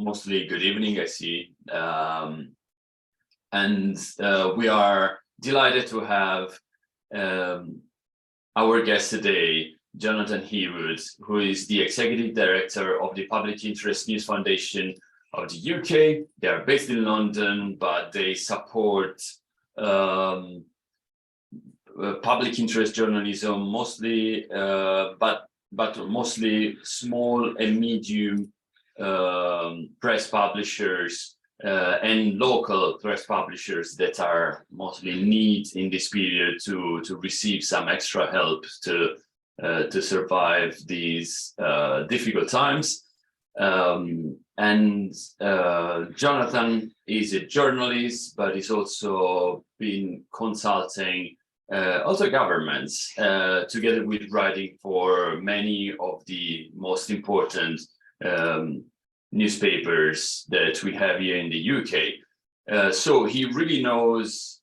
mostly good evening, I see. And we are delighted to have our guest today, Jonathan Heawood, who is the Executive Director of the Public Interest News Foundation of the UK. They are based in London, but they support public interest journalism mostly, but mostly small and medium press publishers and local press publishers that are mostly need in this period to receive some extra help to survive these difficult times. Jonathan is a journalist, but he's also been consulting also governments, together with writing for many of the most important newspapers that we have here in the UK. So he really knows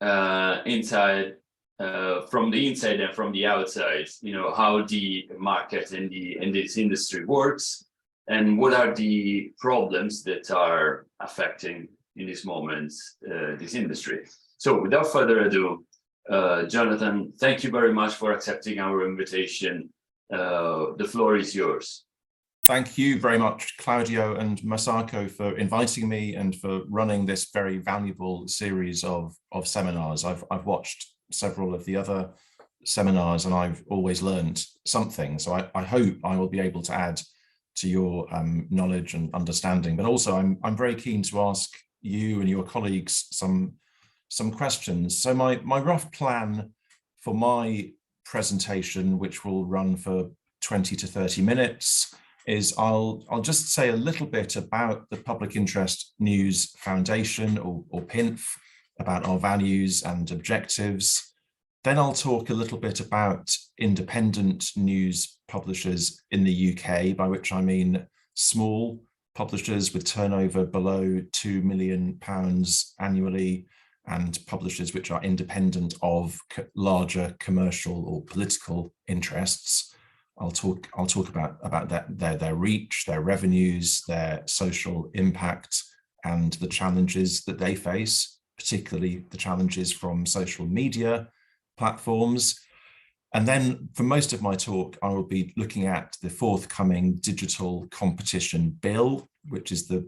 inside, from the inside and from the outside, how the market and this industry works, and what are the problems that are affecting in this moment this industry. So without further ado, Jonathan, thank you very much for accepting our invitation. The floor is yours. Thank you very much, Claudio and Masako, for inviting me and for running this very valuable series of seminars. I've watched several of the other seminars and I've always learned something. So I hope I will be able to add to your knowledge and understanding. But also I'm very keen to ask you and your colleagues some questions. So my rough plan for my presentation, which will run for 20 to 30 minutes, is I'll just say a little bit about the Public Interest News Foundation, or PINF, about our values and objectives. Then I'll talk a little bit about independent news publishers in the UK, by which I mean small publishers with turnover below £2 million annually, and publishers which are independent of larger commercial or political interests. I'll talk about their reach, their revenues, their social impact, and the challenges that they face, particularly the challenges from social media platforms. And then for most of my talk, I will be looking at the forthcoming Digital Competition Bill, which is the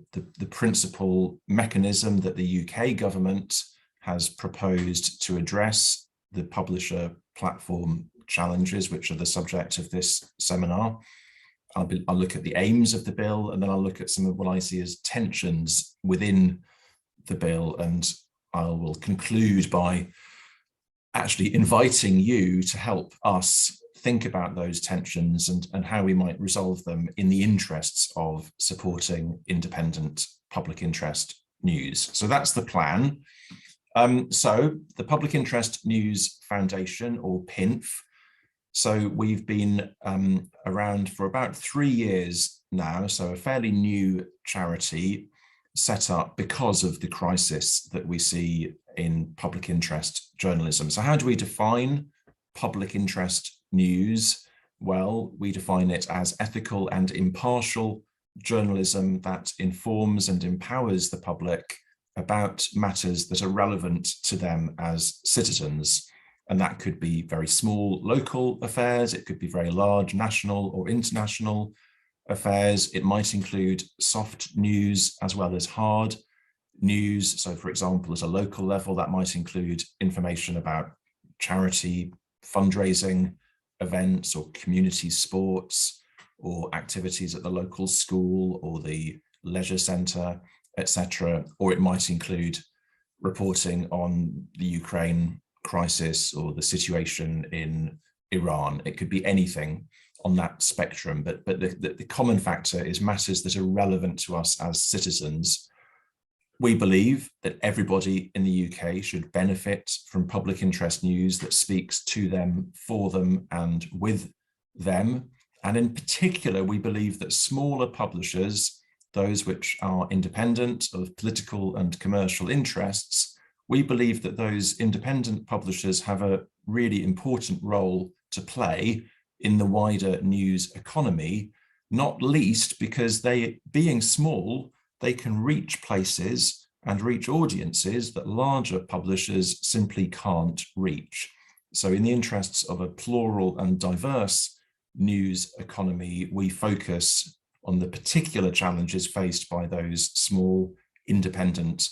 principal mechanism that the UK government has proposed to address the publisher platform challenges, which are the subject of this seminar. I'll look at the aims of the bill, and then I'll look at some of what I see as tensions within the bill, and I will conclude by actually inviting you to help us think about those tensions and how we might resolve them in the interests of supporting independent public interest news. So that's the plan. So the Public Interest News Foundation, or PINF, so we've been around for about 3 years now, so a fairly new charity set up because of the crisis that we see in public interest journalism. So how do we define public interest news? Well, we define it as ethical and impartial journalism that informs and empowers the public about matters that are relevant to them as citizens. And that could be very small local affairs, it could be very large national or international affairs. It might include soft news as well as hard news. So for example, at a local level, that might include information about charity fundraising events or community sports or activities at the local school or the leisure centre, etc. Or it might include reporting on the Ukraine crisis or the situation in Iran. It could be anything on that spectrum, but the common factor is matters that are relevant to us as citizens. We believe that everybody in the UK should benefit from public interest news that speaks to them, for them, and with them. And in particular, we believe that smaller publishers, those which are independent of political and commercial interests, we believe that those independent publishers have a really important role to play in the wider news economy, not least because they, being small, they can reach places and reach audiences that larger publishers simply can't reach. So in the interests of a plural and diverse news economy, we focus on the particular challenges faced by those small independent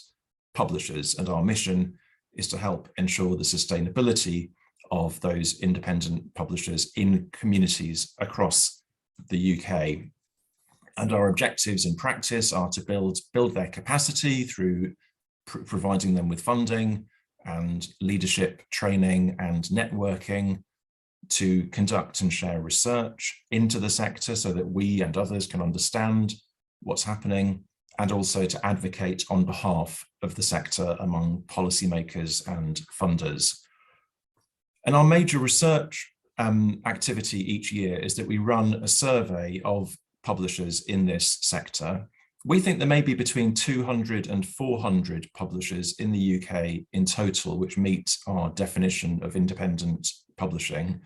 publishers, and our mission is to help ensure the sustainability of those independent publishers in communities across the UK. And our objectives in practice are to build their capacity through providing them with funding and leadership training and networking, to conduct and share research into the sector so that we and others can understand what's happening, and also to advocate on behalf of the sector among policymakers and funders. And our major research activity each year is that we run a survey of publishers in this sector. We think there may be between 200 and 400 publishers in the UK in total, which meet our definition of independent publishing.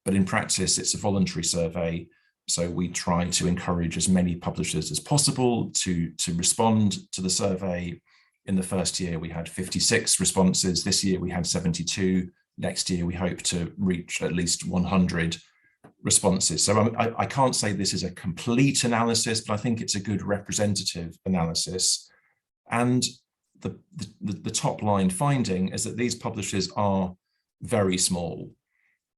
But in practice, it's a voluntary survey. So we try to encourage as many publishers as possible to respond to the survey. In the first year, we had 56 responses. This year, we had 72. Next year, we hope to reach at least 100 responses. So I can't say this is a complete analysis, but I think it's a good representative analysis. And the top line finding is that these publishers are very small.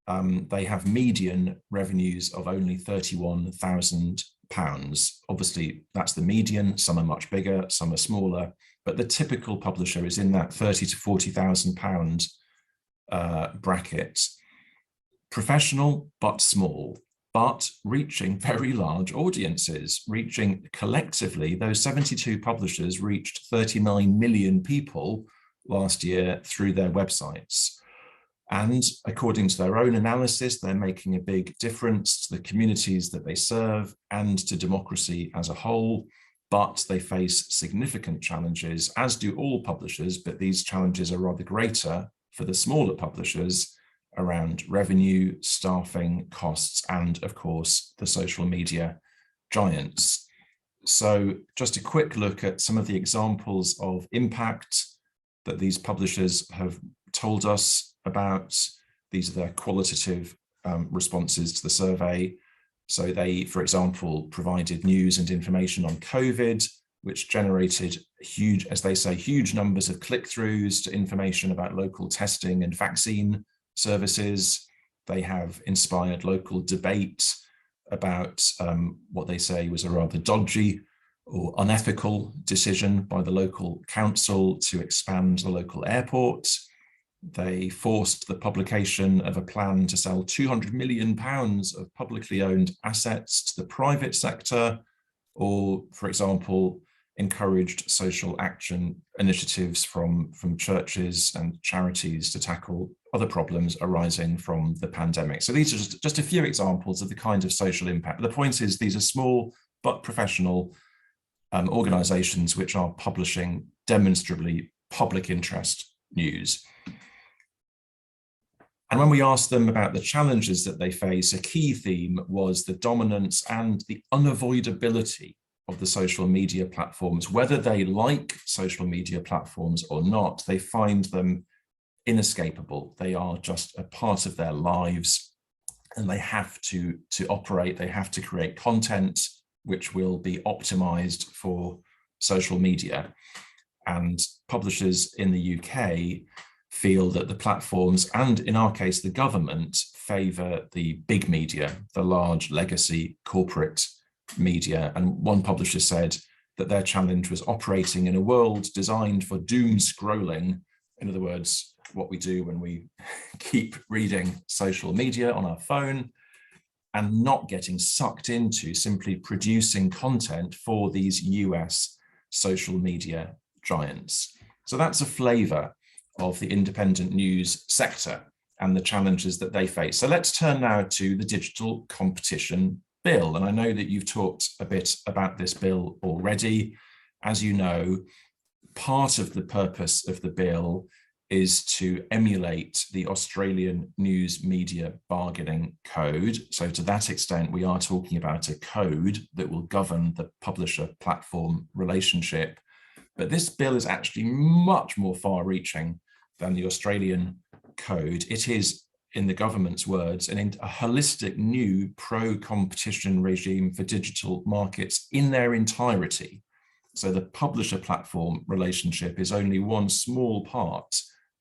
They have median revenues of only £31,000. Obviously, that's the median. Some are much bigger, some are smaller, but the typical publisher is in that £30,000 to £40,000 bracket. Professional, but small, but reaching very large audiences, reaching collectively, those 72 publishers reached 39 million people last year through their websites. And according to their own analysis, they're making a big difference to the communities that they serve and to democracy as a whole, but they face significant challenges, as do all publishers, but these challenges are rather greater for the smaller publishers around revenue, staffing, costs, and of course, the social media giants. So just a quick look at some of the examples of impact that these publishers have told us about. These are their qualitative responses to the survey. So they, for example, provided news and information on COVID, which generated huge, as they say, huge numbers of click-throughs to information about local testing and vaccine services. They have inspired local debate about what they say was a rather dodgy or unethical decision by the local council to expand the local airport. They forced the publication of a plan to sell £200 million of publicly owned assets to the private sector, or, for example, encouraged social action initiatives from churches and charities to tackle other problems arising from the pandemic. So these are just a few examples of the kind of social impact. The point is, these are small but professional organizations which are publishing demonstrably public interest news. And when we asked them about the challenges that they face, a key theme was the dominance and the unavoidability of the social media platforms. Whether they like social media platforms or not, they find them inescapable. They are just a part of their lives, and they have to operate. They have to create content which will be optimized for social media. And publishers in the UK feel that the platforms, and in our case, the government, favor the big media, the large legacy corporate media. And one publisher said that their challenge was operating in a world designed for doom scrolling. In other words, what we do when we keep reading social media on our phone, and not getting sucked into simply producing content for these US social media giants. So that's a flavor of the independent news sector and the challenges that they face. So let's turn now to the Digital Competition Bill. And I know that you've talked a bit about this bill already. As you know, part of the purpose of the bill is to emulate the Australian News Media Bargaining Code. So to that extent, we are talking about a code that will govern the publisher-platform relationship. But this bill is actually much more far-reaching than the Australian code. It is, in the government's words, a holistic new pro-competition regime for digital markets in their entirety. So the publisher-platform relationship is only one small part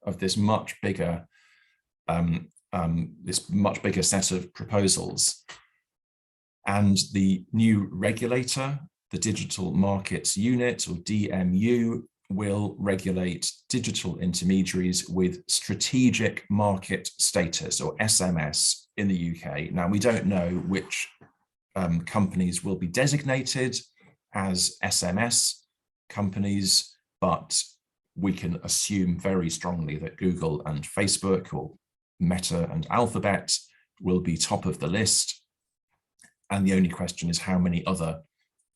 of this much bigger set of proposals. And the new regulator, the Digital Markets Unit, or DMU, will regulate digital intermediaries with strategic market status, or SMS, in the UK. Now, we don't know which companies will be designated as SMS companies, but we can assume very strongly that Google and Facebook, or Meta and Alphabet, will be top of the list. And the only question is how many other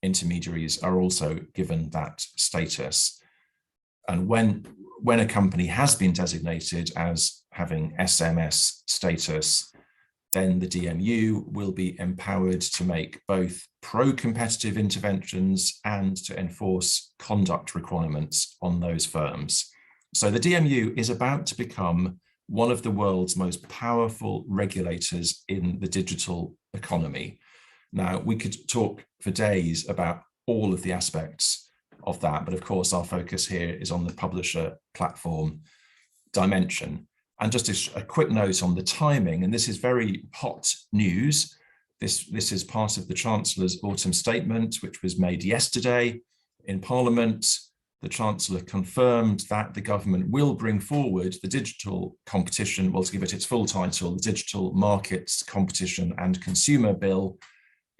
intermediaries are also given that status. And when a company has been designated as having SMS status, then the DMU will be empowered to make both pro-competitive interventions and to enforce conduct requirements on those firms. So the DMU is about to become one of the world's most powerful regulators in the digital economy. Now, we could talk for days about all of the aspects of that, but of course our focus here is on the publisher platform dimension. And just a quick note on the timing, and this is very hot news. This is part of the Chancellor's autumn statement, which was made yesterday in Parliament. The Chancellor confirmed that the government will bring forward the digital competition, well, to give it its full title, the Digital Markets Competition and Consumer Bill,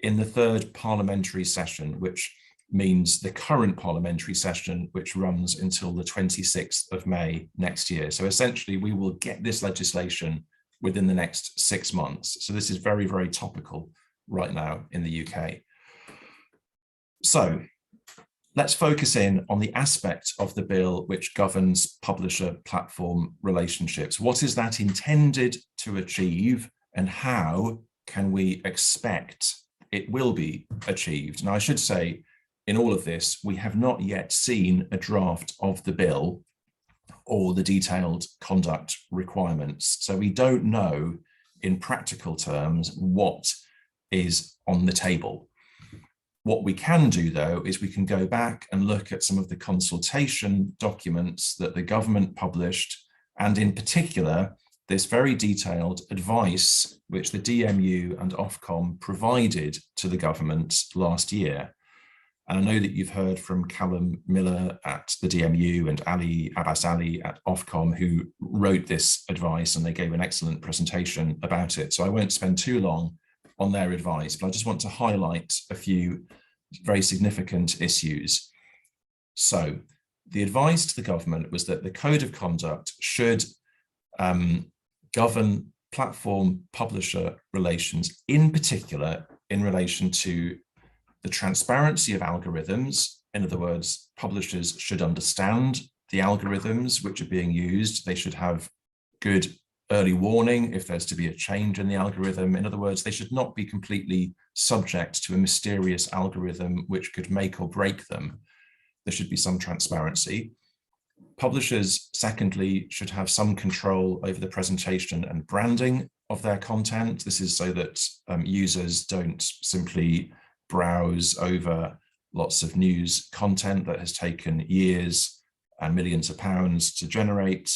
in the third parliamentary session, which means the current parliamentary session, which runs until the 26th of May next year. So essentially, we will get this legislation within the next 6 months. So this is very, very topical right now in the UK. So let's focus in on the aspect of the bill which governs publisher-platform relationships. What is that intended to achieve, and how can we expect it will be achieved? And I should say, in all of this, we have not yet seen a draft of the bill or the detailed conduct requirements. So we don't know in practical terms what is on the table. What we can do, though, is we can go back and look at some of the consultation documents that the government published, and in particular, this very detailed advice which the DMU and Ofcom provided to the government last year. And I know that you've heard from Callum Miller at the DMU and Ali Abbas Ali at Ofcom, who wrote this advice, and they gave an excellent presentation about it. So I won't spend too long on their advice, but I just want to highlight a few very significant issues. So the advice to the government was that the code of conduct should govern platform publisher relations, in particular in relation to the transparency of algorithms. In other words, publishers should understand the algorithms which are being used. They should have good early warning if there's to be a change in the algorithm. In other words, they should not be completely subject to a mysterious algorithm which could make or break them. There should be some transparency. Publishers, secondly, should have some control over the presentation and branding of their content. This is so that users don't simply browse over lots of news content that has taken years and millions of pounds to generate,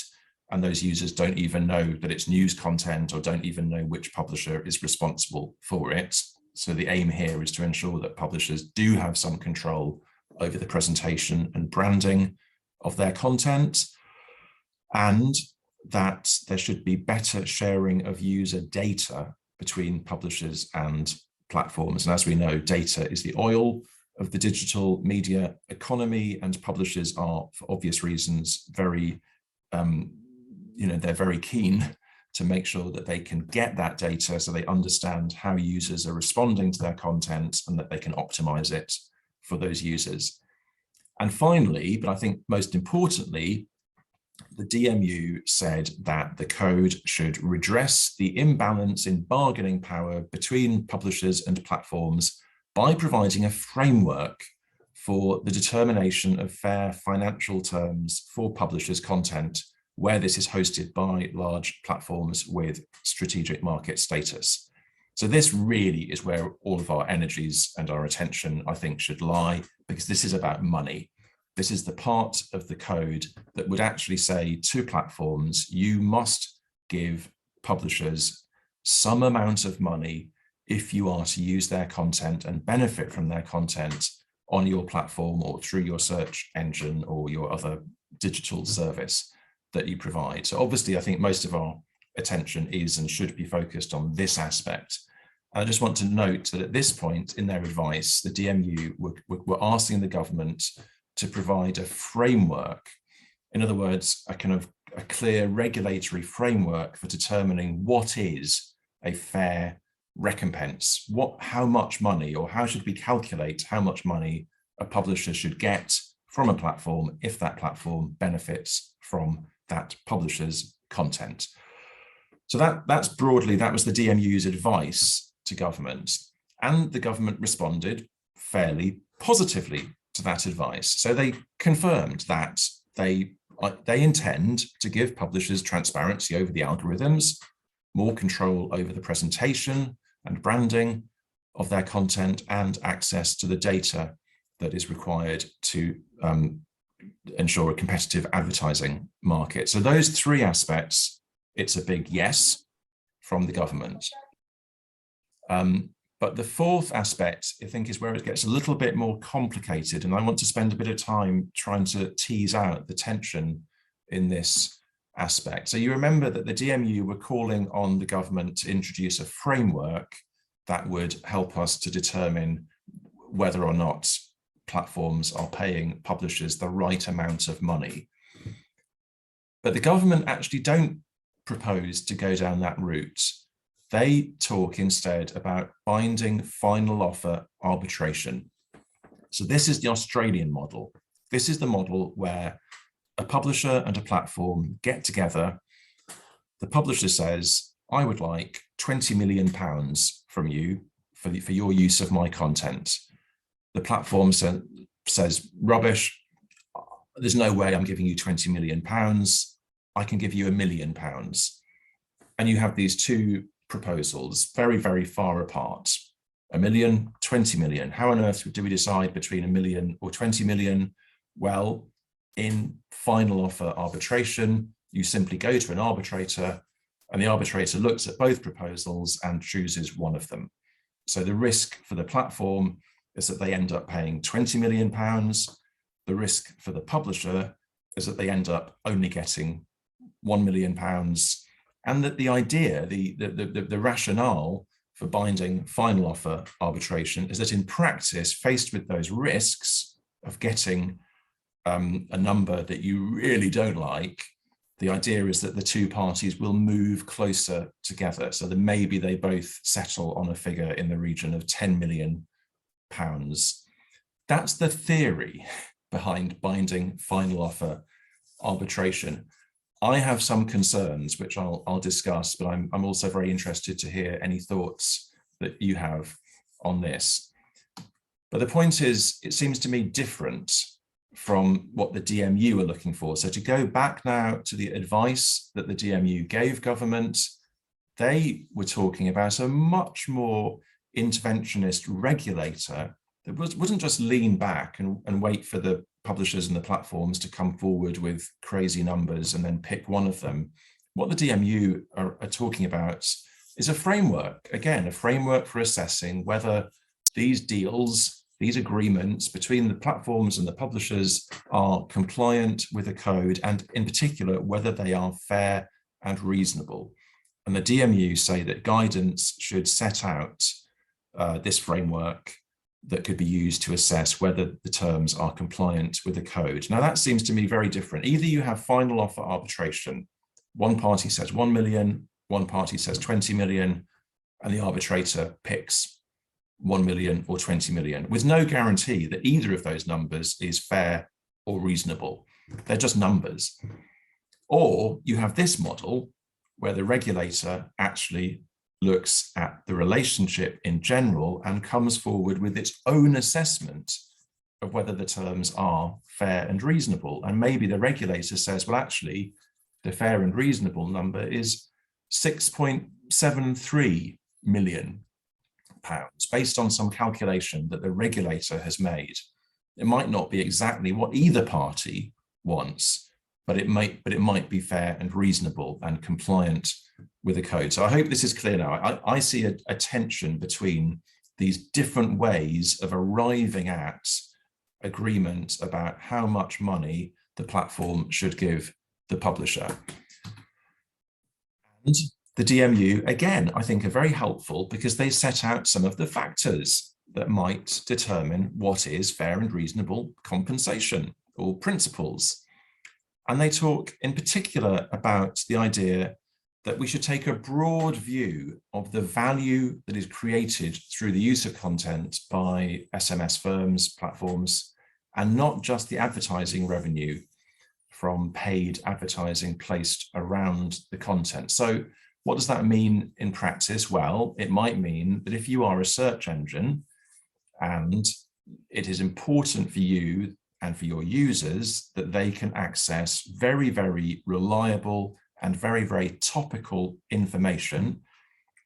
and those users don't even know that it's news content or don't even know which publisher is responsible for it. So the aim here is to ensure that publishers do have some control over the presentation and branding of their content, and that there should be better sharing of user data between publishers and platforms. And as we know, data is the oil of the digital media economy, and publishers are, for obvious reasons, very, they're very keen to make sure that they can get that data so they understand how users are responding to their content and that they can optimize it for those users. And finally, but I think most importantly, the DMU said that the code should redress the imbalance in bargaining power between publishers and platforms by providing a framework for the determination of fair financial terms for publishers' content where this is hosted by large platforms with strategic market status. So this really is where all of our energies and our attention, I think, should lie, because this is about money. This is the part of the code that would actually say to platforms, you must give publishers some amount of money if you are to use their content and benefit from their content on your platform or through your search engine or your other digital service that you provide. So obviously, I think most of our attention is and should be focused on this aspect. I just want to note that at this point in their advice, the DMU were asking the government to provide a framework, in other words, a kind of a clear regulatory framework for determining what is a fair recompense, how much money, or how should we calculate how much money a publisher should get from a platform if that platform benefits from that publisher's content. So that was the DMU's advice to government, and the government responded fairly positively to that advice. So they confirmed that they intend to give publishers transparency over the algorithms, more control over the presentation and branding of their content, and access to the data that is required to ensure a competitive advertising market. So those three aspects, it's a big yes from the government. But the fourth aspect, I think, is where it gets a little bit more complicated, and I want to spend a bit of time trying to tease out the tension in this aspect. So you remember that the DMU were calling on the government to introduce a framework that would help us to determine whether or not platforms are paying publishers the right amount of money. But the government actually don't propose to go down that route. They talk instead about binding final offer arbitration. So this is the Australian model. This is the model where a publisher and a platform get together. The publisher says, I would like £20 million from you for your use of my content. The platform says, rubbish, there's no way I'm giving you £20 million. I can give you £1 million. And you have these two proposals, very, very far apart. 1 million, 20 million. How on earth do we decide between 1 million or 20 million? Well, in final offer arbitration, you simply go to an arbitrator, and the arbitrator looks at both proposals and chooses one of them. So the risk for the platform is that they end up paying £20 million. The risk for the publisher is that they end up only getting £1 million. And that the idea, the rationale for binding final offer arbitration is that in practice, faced with those risks of getting a number that you really don't like, the idea is that the two parties will move closer together. So that maybe they both settle on a figure in the region of £10 million. That's the theory behind binding final offer arbitration. I have some concerns, which I'll discuss, but I'm also very interested to hear any thoughts that you have on this. But the point is, it seems to me different from what the DMU are looking for. So to go back now to the advice that the DMU gave government, they were talking about a much more interventionist regulator that wouldn't just lean back and wait for the publishers and the platforms to come forward with crazy numbers and then pick one of them. What the DMU are talking about is a framework, again, a framework for assessing whether these deals, these agreements between the platforms and the publishers are compliant with the code, and in particular, whether they are fair and reasonable. And the DMU say that guidance should set out this framework that could be used to assess whether the terms are compliant with the code. Now, that seems to me very different. Either you have final offer arbitration, one party says 1 million, one party says 20 million, and the arbitrator picks 1 million or 20 million, with no guarantee that either of those numbers is fair or reasonable. They're just numbers. Or you have this model where the regulator actually looks at the relationship in general and comes forward with its own assessment of whether the terms are fair and reasonable. And maybe the regulator says, well, actually, the fair and reasonable number is £6.73 million based on some calculation that the regulator has made. It might not be exactly what either party wants, but it might be fair and reasonable and compliant with the code. So I hope this is clear now. I see a tension between these different ways of arriving at agreement about how much money the platform should give the publisher. And the DMU, again, I think are very helpful because they set out some of the factors that might determine what is fair and reasonable compensation or principles. And they talk in particular about the idea that we should take a broad view of the value that is created through the use of content by SMS firms, platforms, and not just the advertising revenue from paid advertising placed around the content. So what does that mean in practice? Well, it might mean that if you are a search engine and it is important for you and for your users that they can access very, very reliable and very, very topical information,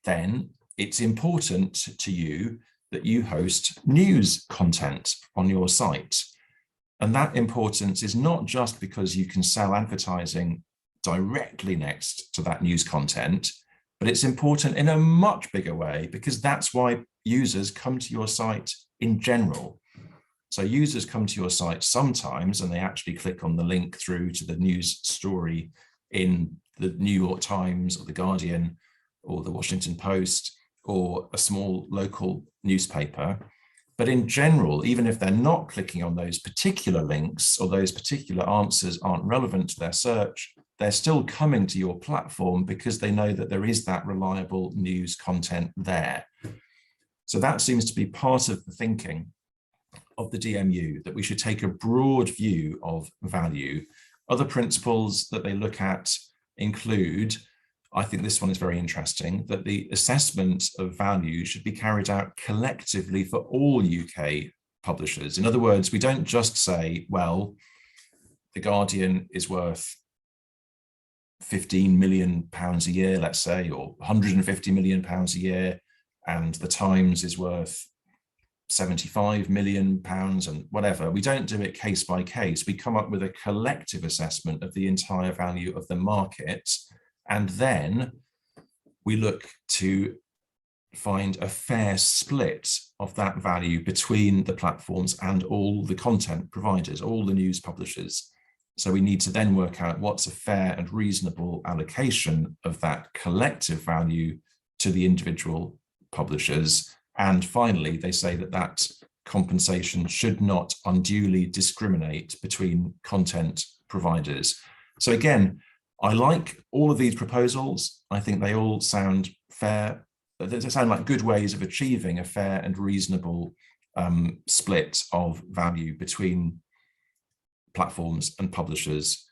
then it's important to you that you host news content on your site. And that importance is not just because you can sell advertising directly next to that news content, but it's important in a much bigger way because that's why users come to your site in general. So users come to your site sometimes and they actually click on the link through to the news story in the New York Times or the Guardian or the Washington Post or a small local newspaper. But in general, even if they're not clicking on those particular links or those particular answers aren't relevant to their search, they're still coming to your platform because they know that there is that reliable news content there. So that seems to be part of the thinking of the DMU, that we should take a broad view of value. Other principles that they look at include, I think this one is very interesting, that the assessment of value should be carried out collectively for all UK publishers. In other words, we don't just say, well, The Guardian is worth £15 million a year, let's say, or £150 million a year, and The Times is worth £75 million and whatever. We don't do it case by case. We come up with a collective assessment of the entire value of the market, and then we look to find a fair split of that value between the platforms and all the content providers, all the news publishers. So we need to then work out what's a fair and reasonable allocation of that collective value to the individual publishers. And finally, they say that that compensation should not unduly discriminate between content providers. So again, I like all of these proposals. I think they all sound fair. They sound like good ways of achieving a fair and reasonable split of value between platforms and publishers.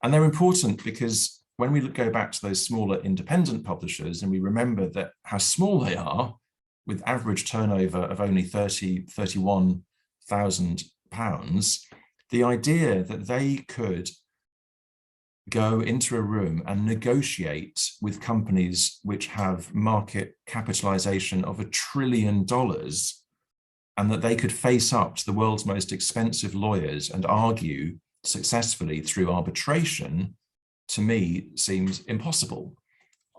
And they're important because when we go back to those smaller independent publishers and we remember that how small they are, with average turnover of only £31,000, the idea that they could go into a room and negotiate with companies which have market capitalization of $1 trillion, and that they could face up to the world's most expensive lawyers and argue successfully through arbitration, to me seems impossible.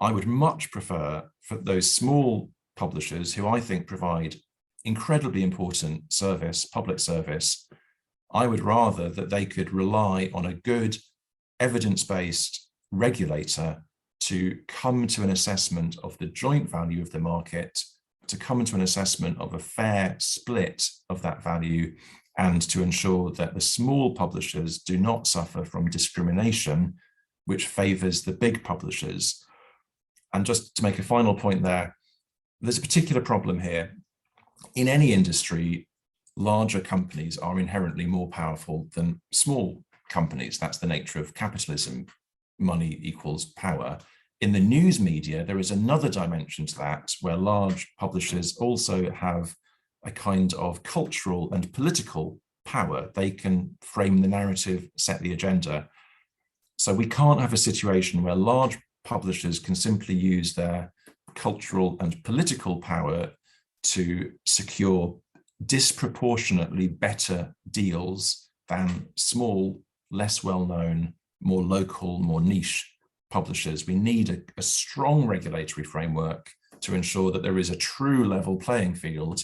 I would much prefer for those small publishers who I think provide incredibly important service, public service, I would rather that they could rely on a good evidence-based regulator to come to an assessment of the joint value of the market, to come to an assessment of a fair split of that value, and to ensure that the small publishers do not suffer from discrimination, which favors the big publishers. And just to make a final point there, there's a particular problem here. In any industry, larger companies are inherently more powerful than small companies. That's the nature of capitalism. money equals power. In the news media, there is another dimension to that, where large publishers also have a kind of cultural and political power. They can frame the narrative, set the agenda. So we can't have a situation where large publishers can simply use their cultural and political power to secure disproportionately better deals than small, less well-known, more local, more niche publishers. We need a strong regulatory framework to ensure that there is a true level playing field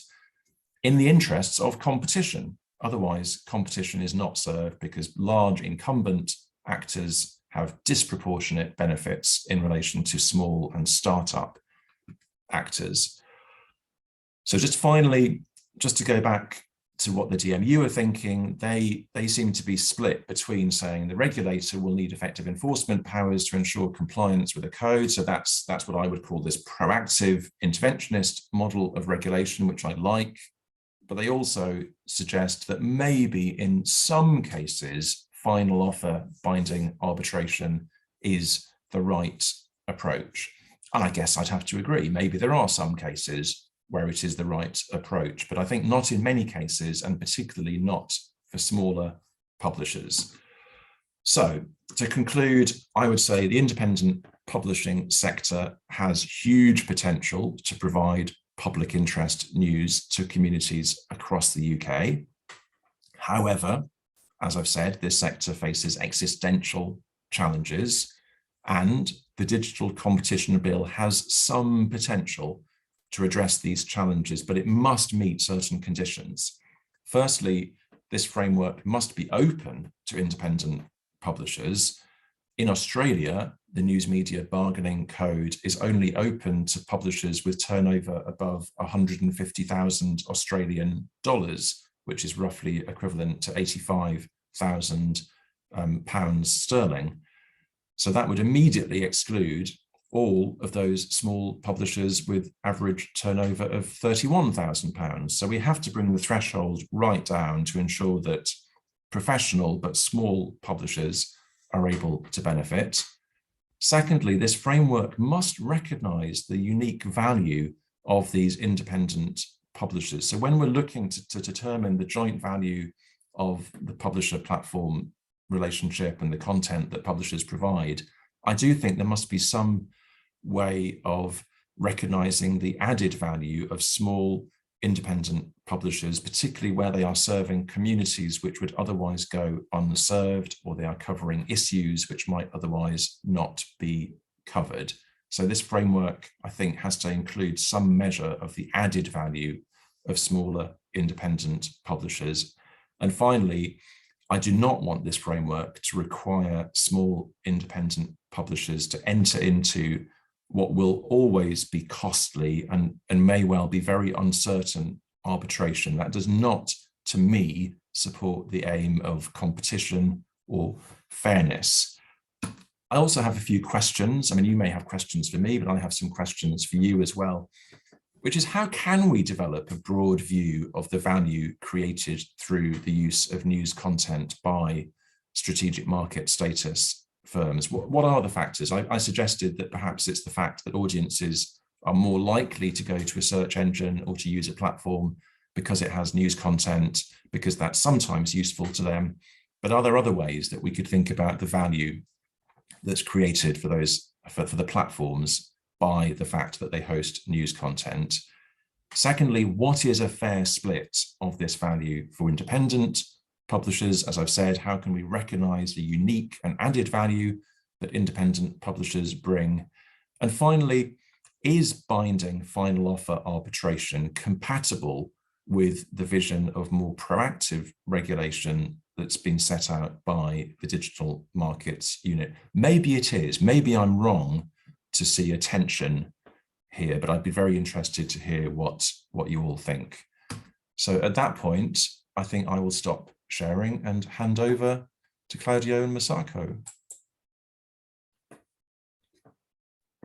in the interests of competition. Otherwise, competition is not served because large incumbent actors have disproportionate benefits in relation to small and startup actors. So just finally, just to go back to what the DMU are thinking, they seem to be split between saying the regulator will need effective enforcement powers to ensure compliance with the code. So that's what I would call this proactive interventionist model of regulation, which I like. But they also suggest that maybe in some cases, final offer binding arbitration is the right approach. And I guess I'd have to agree, maybe there are some cases where it is the right approach, but I think not in many cases, and particularly not for smaller publishers. So to conclude, I would say the independent publishing sector has huge potential to provide public interest news to communities across the UK. However, as I've said, this sector faces existential challenges, and the Digital Competition Bill has some potential to address these challenges, but it must meet certain conditions. Firstly, this framework must be open to independent publishers. In Australia, the News Media Bargaining Code is only open to publishers with turnover above 150,000 Australian dollars, which is roughly equivalent to 85,000 pounds sterling. So that would immediately exclude all of those small publishers with average turnover of £31,000. So we have to bring the threshold right down to ensure that professional but small publishers are able to benefit. Secondly, this framework must recognise the unique value of these independent publishers. So when we're looking to determine the joint value of the publisher platform relationship and the content that publishers provide, I do think there must be some way of recognizing the added value of small independent publishers, particularly where they are serving communities which would otherwise go unserved, or they are covering issues which might otherwise not be covered. So this framework, I think, has to include some measure of the added value of smaller independent publishers. And finally, I do not want this framework to require small independent publishers to enter into what will always be costly and may well be very uncertain arbitration. That does not, to me, support the aim of competition or fairness. I also have a few questions. I mean, you may have questions for me, but I have some questions for you as well, which is, how can we develop a broad view of the value created through the use of news content by strategic market status firms? What are the factors? I suggested that perhaps it's the fact that audiences are more likely to go to a search engine or to use a platform because it has news content, because that's sometimes useful to them. But are there other ways that we could think about the value that's created for the platforms by the fact that they host news content? Secondly, what is a fair split of this value for independent publishers? As I've said, how can we recognize the unique and added value that independent publishers bring? And finally, is binding final offer arbitration compatible with the vision of more proactive regulation that's been set out by the Digital Markets Unit? Maybe it is. Maybe I'm wrong to see a tension here, but I'd be very interested to hear what you all think. So at that point, I think I will stop sharing and hand over to Claudio and Masako.